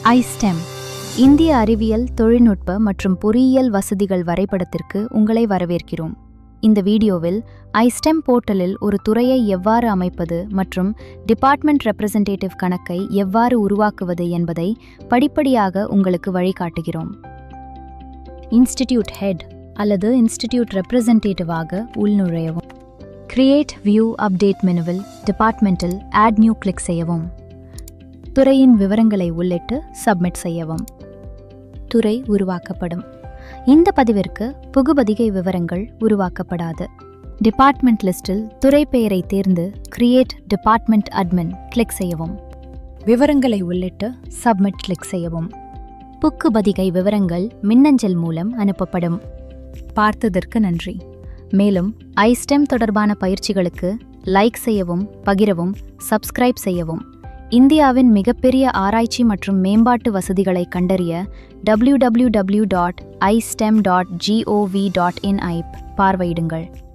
ஐஸ்டெம் இந்திய அறிவியல், தொழில்நுட்ப மற்றும் பொறியியல் வசதிகள் வரைபடத்திற்கு உங்களை வரவேற்கிறோம். இந்த வீடியோவில் ஐஸ்டெம் போர்ட்டலில் ஒரு துறையை எவ்வாறு அமைப்பது மற்றும் டிபார்ட்மெண்ட் ரெப்ரசன்டேட்டிவ் கணக்கை எவ்வாறு உருவாக்குவது என்பதை படிப்படியாக உங்களுக்கு வழிகாட்டுகிறோம். இன்ஸ்டிடியூட் ஹெட் அல்லது இன்ஸ்டிடியூட் ரெப்ரசன்டேட்டிவாக உள்நுழையவும். கிரியேட் வியூ அப்டேட் மெனுவில் டிபார்ட்மெண்டில் ஆட் நியூ கிளிக் செய்யவும். துறையின் விவரங்களை உள்ளிட்டு சப்மிட் செய்யவும். துறை உருவாக்கப்படும். இந்த பதிவிற்கு புகுபதிகை விவரங்கள் உருவாக்கப்படாது. டிபார்ட்மெண்ட் லிஸ்டில் துறை பெயரை தேர்ந்து கிரியேட் டிபார்ட்மெண்ட் அட்மின் கிளிக் செய்யவும். விவரங்களை உள்ளிட்டு சப்மிட் கிளிக் செய்யவும். புக்குபதிகை விவரங்கள் மின்னஞ்சல் மூலம் அனுப்பப்படும். பார்த்ததற்கு நன்றி. மேலும் ஐஸ்டெம் தொடர்பான பயிற்சிகளுக்கு லைக் செய்யவும், பகிரவும், சப்ஸ்கிரைப் செய்யவும். இந்தியாவின் மிகப்பெரிய ஆராய்ச்சி மற்றும் மேம்பாட்டு வசதிகளை கண்டறிய www.istem.gov.in ஐ பார்வையிடுங்கள்.